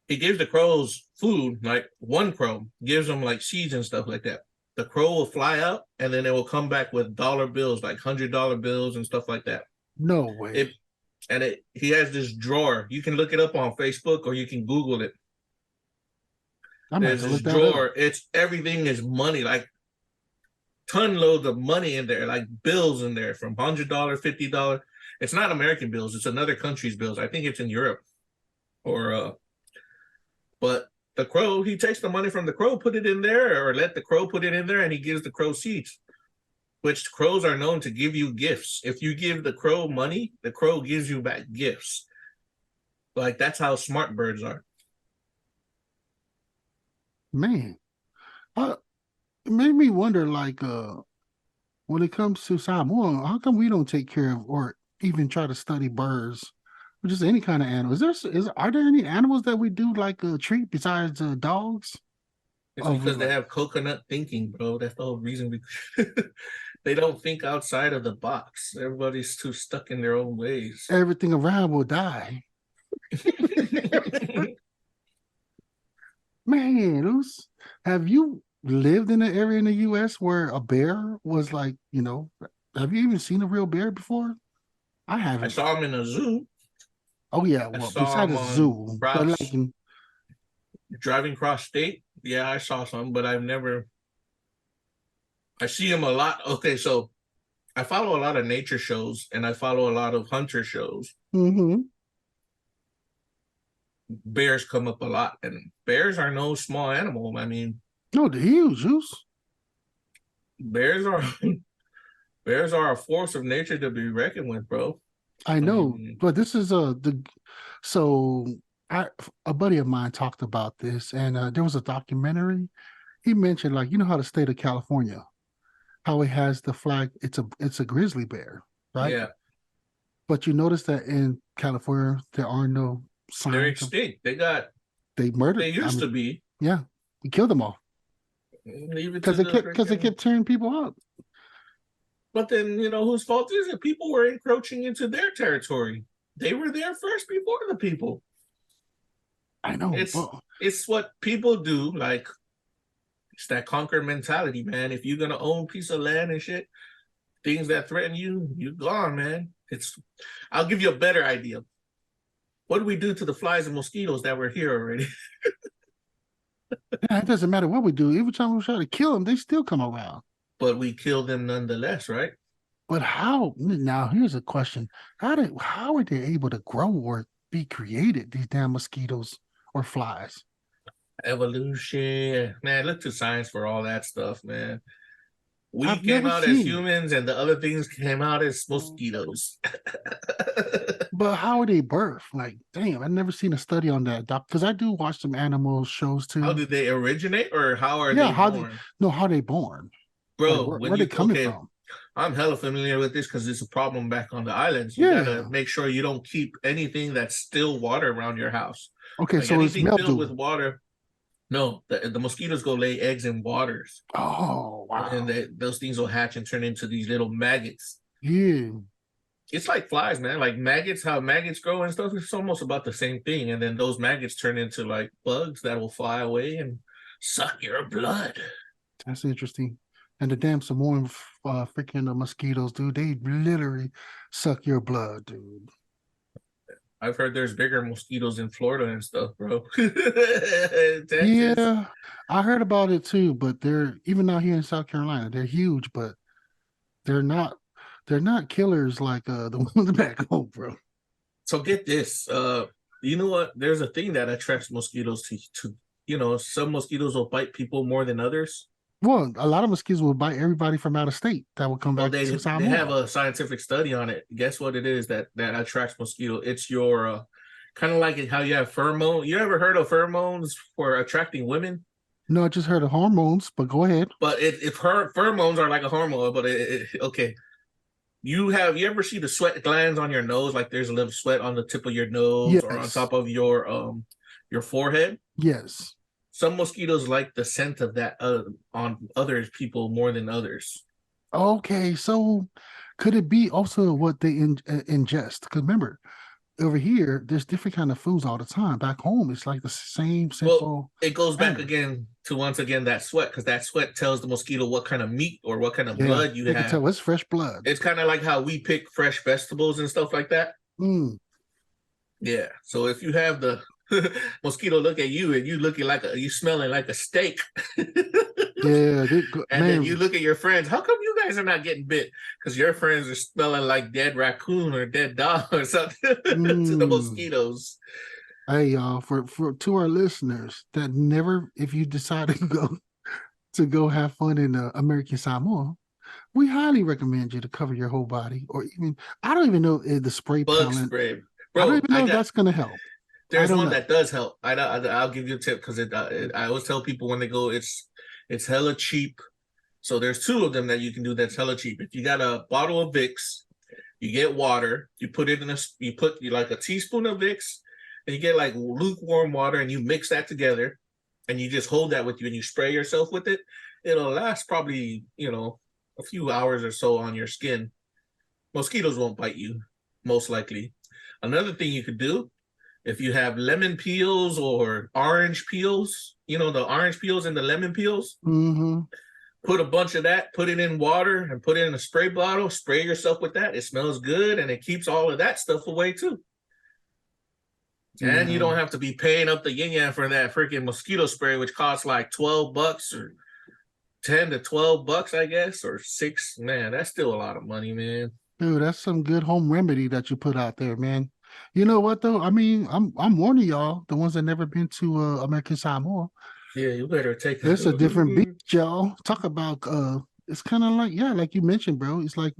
He gives the crows food. Like one crow gives them like seeds and stuff like that. The crow will fly up and then it will come back with dollar bills, like $100 bills and stuff like that. No way. He has this drawer. You can look it up on Facebook or you can Google it. There's this drawer. It's everything is money, like ton loads of money in there, like bills in there from $100, $50. It's not American bills. It's another country's bills. I think it's in Europe but the crow, he takes the money from the crow, put it in there, or let the crow put it in there, and he gives the crow seeds, which crows are known to give you gifts. If you give the crow money, the crow gives you back gifts. Like, that's how smart birds are. Man, it made me wonder, like, when it comes to Samoa, how come we don't take care of or even try to study birds? Or just any kind of animal. Are there any animals that we do like treat besides dogs? It's because they have coconut thinking, bro. That's the whole reason they don't think outside of the box. Everybody's too stuck in their own ways. Everything around will die. Man, have you lived in an area in the U.S. where a bear was like, have you even seen a real bear before? I haven't. I saw him in a zoo. Oh yeah, well, besides a zoo, but like driving cross state, yeah, I saw some, but I've never. I see him a lot. Okay, so I follow a lot of nature shows and I follow a lot of hunter shows. Mm-hmm. Bears come up a lot, and bears are no small animal. I mean, no, they're huge. Bears are a force of nature to be reckoned with, bro. I know, but this is so A buddy of mine talked about this, and there was a documentary. He mentioned, like, you know how the state of California, how it has the flag. It's a grizzly bear, right? Yeah. But you notice that in California there are no They're signs of extinct. they murdered. They used to be. Yeah, we killed them all Leave it to because the they kept tearing people out. But then, whose fault is it? People were encroaching into their territory. They were there first before the people. I know. It's what people do. Like, it's that conquer mentality, man. If you're gonna own a piece of land and shit, things that threaten you, you're gone, man. I'll give you a better idea. What do we do to the flies and mosquitoes that were here already? Yeah, it doesn't matter what we do. Every time we try to kill them, they still come around. But we kill them nonetheless, right? But how? Now, here's a question: how are they able to grow or be created? These damn mosquitoes or flies? Evolution, man. Look to science for all that stuff, man. We came out as humans, and the other things came out as mosquitoes. But how are they birthed? Like, damn, I've never seen a study on that, because I do watch some animal shows too. How did they originate, or how are they born? How they born? Bro, like, where they coming from? I'm hella familiar with this because it's a problem back on the islands. You gotta make sure you don't keep anything that's still water around your house. Okay, so anything filled with water. No, the mosquitoes go lay eggs in waters. Oh, wow. And those things will hatch and turn into these little maggots. Yeah. It's like flies, man. Like maggots, how maggots grow and stuff. It's almost about the same thing. And then those maggots turn into like bugs that will fly away and suck your blood. That's interesting. And the damn Samoan freaking mosquitoes, dude, they literally suck your blood, dude. I've heard there's bigger mosquitoes in Florida and stuff, bro. Yeah, I heard about it too, but they're even out here in South Carolina, they're huge, but they're not killers like the ones back home, bro. So get this. You know what? There's a thing that attracts mosquitoes to some mosquitoes will bite people more than others. Well, a lot of mosquitoes will bite everybody from out of state that will come back to Samoa. They have a scientific study on it. Guess what it is that attracts mosquito? It's your kind of like how you have pheromone. You ever heard of pheromones for attracting women? No, I just heard of hormones, but go ahead. But if her pheromones are like a hormone, but okay. You ever see the sweat glands on your nose? Like there's a little sweat on the tip of your nose or on top of your forehead? Yes. Some mosquitoes like the scent of that on other people more than others. Okay, so could it be also what they ingest? Because remember, over here, there's different kind of foods all the time. Back home, it's like the same simple. Well, it goes back again to that sweat, because that sweat tells the mosquito what kind of meat or what kind of blood you have. They can tell it's fresh blood. It's kind of like how we pick fresh vegetables and stuff like that. Yeah. So if you have the mosquito look at you and you smelling like a steak. Yeah. Then you look at your friends. How come you guys are not getting bit? Because your friends are smelling like dead raccoon or dead dog or something to the mosquitoes. Hey, y'all, for to our listeners that never, if you decide to go have fun in American Samoa, we highly recommend you to cover your whole body, or even I don't even know the spray bug spray. Bro, I don't even know if that's gonna help. There's one that does help. I'll give you a tip because I always tell people when they go, it's hella cheap. So there's two of them that you can do that's hella cheap. If you got a bottle of Vicks, you get water, you put like a teaspoon of Vicks, and you get like lukewarm water, and you mix that together, and you just hold that with you, and you spray yourself with it. It'll last probably a few hours or so on your skin. Mosquitoes won't bite you, most likely. Another thing you could do, if you have lemon peels or orange peels, the orange peels and the lemon peels, put a bunch of that, put it in water and put it in a spray bottle, spray yourself with that. It smells good and it keeps all of that stuff away too. And you don't have to be paying up the yin-yang for that freaking mosquito spray, which costs like $12 or $10 to $12, I guess, or $6. Man, that's still a lot of money, man. Dude, that's some good home remedy that you put out there, man. You know what though? I mean, I'm warning y'all, the ones that never been to American Samoa. Yeah, you better take There's a different beach, y'all. Talk about it's kind of like, yeah, like you mentioned, bro. It's like,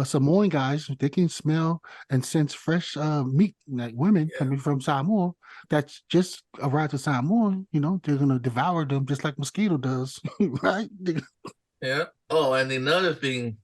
Samoan guys, they can smell and sense fresh meat, like women Yeah. coming from Samoa that's just arrived to Samoa, they're gonna devour them just like mosquito does, right? Yeah. Oh, and another thing,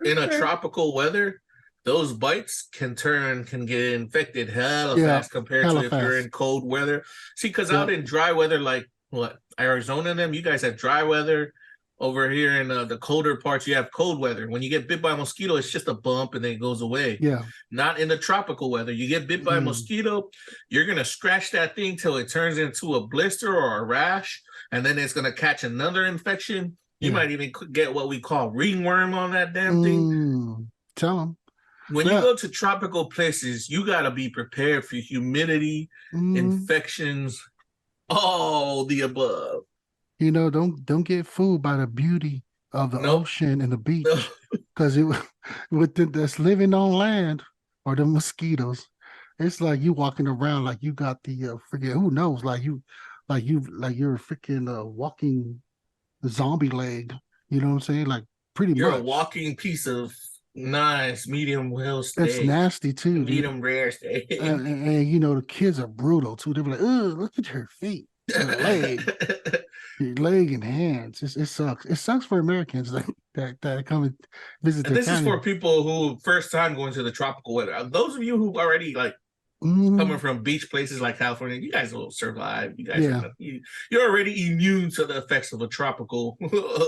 in a tropical weather, those bites can get infected hella Yeah, fast compared to hella if you're fast. in cold weather. See, because out Yep. in dry weather, like what, Arizona, and them, you guys have dry weather. Over here in the colder parts, you have cold weather. When you get bit by a mosquito, it's just a bump and then it goes away. Yeah. Not in the tropical weather. You get bit by a Mm. mosquito, you're gonna scratch that thing till it turns into a blister or a rash, and then it's gonna catch another infection. You Yeah. might even get what we call ringworm on that damn thing. Tell them. When you Yeah. go to tropical places, you got to be prepared for humidity, infections, all the above. Don't get fooled by the beauty of the Nope. ocean and the beach, because it with that's living on land or the mosquitoes. It's like you walking around like you got the forget who knows, like you're a freaking walking zombie leg. You know what I'm saying? Like pretty You're a much. walking piece of nice medium well It's steak, nasty too, dude. medium rare steak. And the kids are brutal too. They're like, oh, look at her feet, her leg. Your leg and hands. It sucks. It sucks for Americans that come and visit And their this is family. for people who first time going to the tropical weather. Those of you who already like coming Mm, from beach places like California, you guys will survive. You guys are yeah, not, you're already immune to the effects of a tropical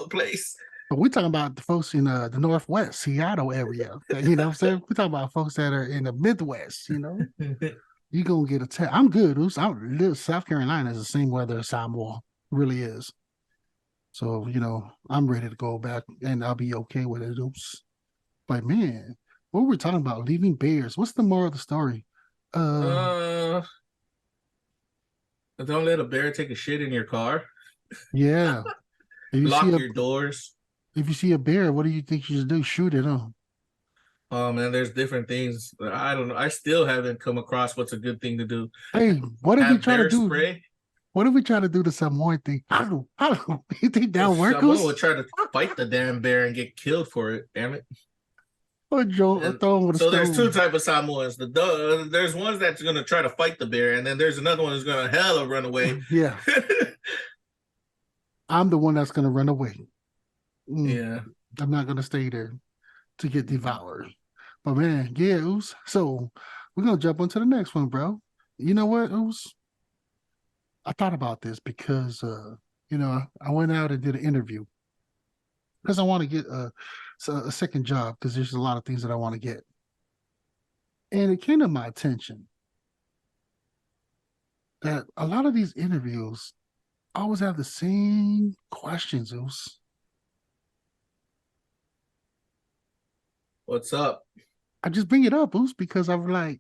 place. but we're talking about the folks in the Northwest, Seattle area. What I'm saying? We're talking about folks that are in the Midwest. You're gonna get attacked. I'm good. South Carolina is the same weather as Samoa. Really is. So, I'm ready to go back and I'll be okay with it. Oops. But man, what were we talking about? Leaving bears. What's the moral of the story? Uh uh, don't let a bear take a shit in your car. yeah. If you see Lock a your doors. if you see a bear, what do you think you should do? Shoot it, huh? Oh man, there's different things. I don't know. I still haven't come across what's a good thing to do. Hey, what if we Have try to bear do spray. what if we try to do the Samoan thing? I don't you think that work Someone us? would try to fight the damn bear and get killed for it. Damn it. Or Joe And throw him with a so there's two stone. type of Samoans. There's ones that's gonna try to fight the bear, and then there's another one who's gonna hella run away. Yeah. I'm the one that's gonna run away. Yeah. I'm not gonna stay there to get devoured. But man, yeah, Oos. So we're gonna jump onto the next one, bro. You know what, Oos? I thought about this because I went out and did an interview because I want to get a second job because there's a lot of things that I want to get. And it came to my attention that a lot of these interviews always have the same questions, Oos. What's up, I just bring it up, Oos, because I'm like,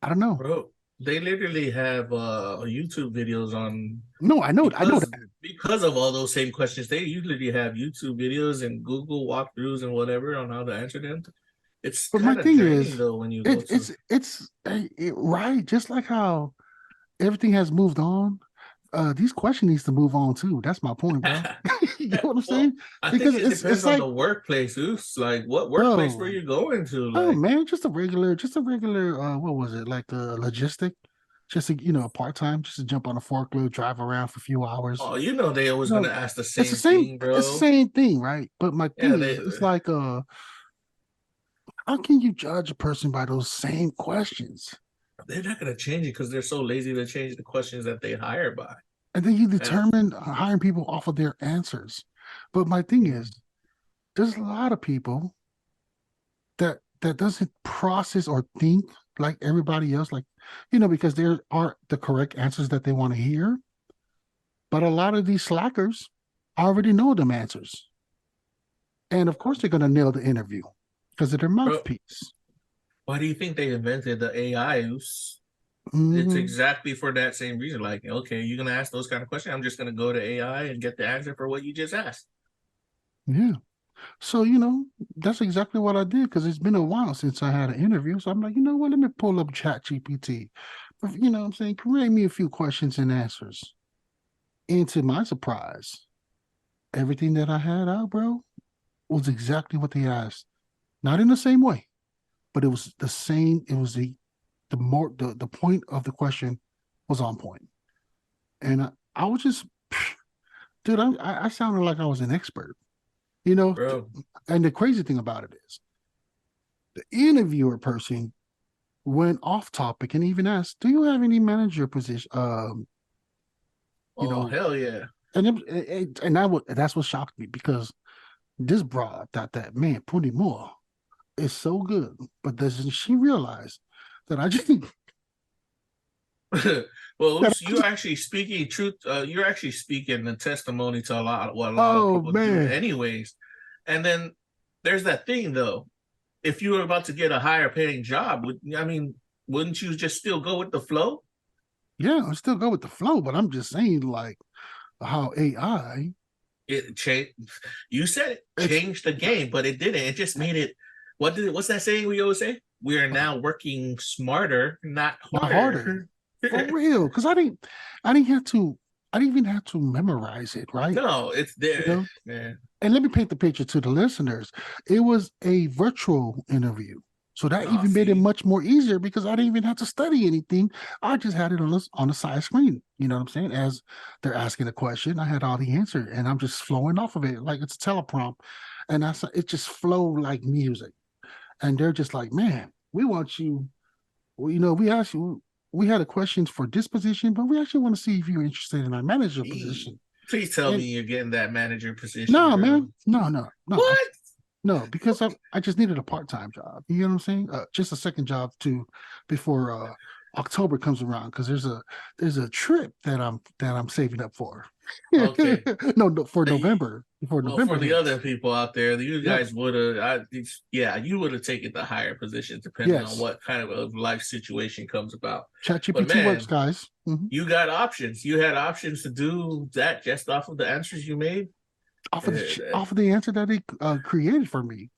I don't know. bro? They literally have YouTube videos on No, I know because that. because of all those same questions. They usually have YouTube videos and Google walkthroughs and whatever on how to answer them. It's But my kind of thing draining is, though when you go to. right, just like how everything has moved on. These questions needs to move on too. That's my point, bro. You know what I'm Well, saying? I think Because it depends it's on like, the workplace. Oops, like what workplace were bro, you going to? oh Like, man, just a regular what was it? Like the logistic, just a part-time, just to jump on a forklift, drive around for a few hours. oh, you know they always gonna No, ask the it's the same same, thing, it's the bro. same thing, right? But my Yeah, thing they is, it's like how can you judge a person by those same questions? they're not gonna change it because they're so lazy to change the questions that they hire by. And then you And determine hiring people off of their answers. But my thing is, there's a lot of people that doesn't process or think like everybody else, like because there are the correct answers that they want to hear. But a lot of these slackers already know them answers, and of course they're gonna nail the interview because of their bro, mouthpiece. why do you think they invented the AIs? It's Mm, exactly for that same reason. Like, okay, you're gonna ask those kind of questions. I'm just gonna go to AI and get the answer for what you just asked. yeah. So, that's exactly what I did because it's been a while since I had an interview. So I'm like, you know what? Let me pull up Chat GPT. What I'm saying? Create me a few questions and answers. And to my surprise, everything that I had out, bro, was exactly what they asked. Not in the same way, but it was the same. It was the point of the question was on point. And I was just, dude, I sounded like I was an expert, you know. Bro. And the crazy thing about it is, the interviewer person went off topic and even asked, "Do you have any manager position?" Hell yeah! And that's what shocked me, because this broad that man Puni Moa is so good, but doesn't she realize that I just well, you're actually speaking truth. You're actually speaking the testimony to a lot of people do, anyways. And then there's that thing, though. If you were about to get a higher paying job, wouldn't you just still go with the flow? Yeah, I still go with the flow, but I'm just saying, like, how AI it changed. You said it changed the game, but it didn't. It just made it. What's that saying we always say? We are now working smarter, not harder. For real, because I didn't even have to memorize it, right? No, it's there. You know? Yeah. And let me paint the picture to the listeners. It was a virtual interview, so that even made it much more easier, because I didn't even have to study anything. I just had it on the side screen. You know what I'm saying? As they're asking a question, I had all the answer, and I'm just flowing off of it like it's a teleprompt, and it just flowed like music. And they're just like, "Man, we want you. Well, you know, we had a question for this position, but we actually want to see if you're interested in our manager position." Please tell me you're getting that manager position. No, bro. Man. No. What? No, because I just needed a part-time job. You know what I'm saying? Just a second job before October comes around, because there's a trip that I'm saving up for. Okay. No, for November. For November. For the other people out there, you guys would have, you would have taken the higher position, depending on what kind of a life situation comes about. ChatGPT works, guys. Mm-hmm. You got options. You had options to do that just off of the answers you made. Off of the answer that they created for me.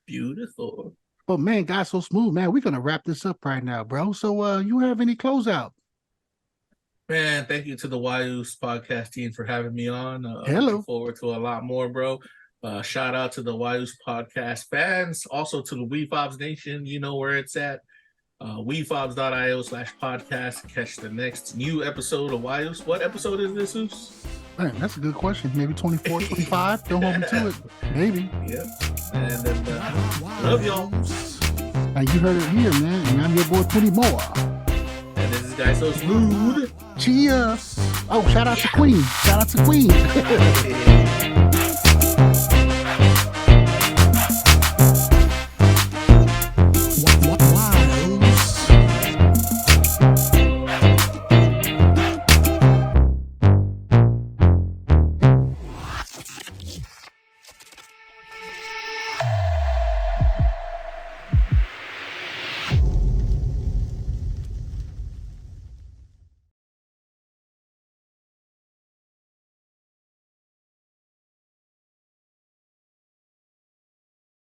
Beautiful. But man, guys, so smooth, man. We're gonna wrap this up right now, bro. So you have any closeout? Man, thank you to the WHYUCE podcast team for having me on. Hello. Looking forward to a lot more, bro. Shout out to the WHYUCE podcast fans. Also to the WEFOBZ Nation. You know where it's at. WEFOBZ.io/podcast. Catch the next new episode of WHYUCE. What episode is this, Oos? Man, that's a good question. Maybe 24, 25. Don't hold me to it. Maybe. Yep. And then love y'all. And you heard it here, man. And I'm your boy Puni Moa. And this is GuysoSmooth. Cheers. Oh, shout out to Queen. Shout out to Queen.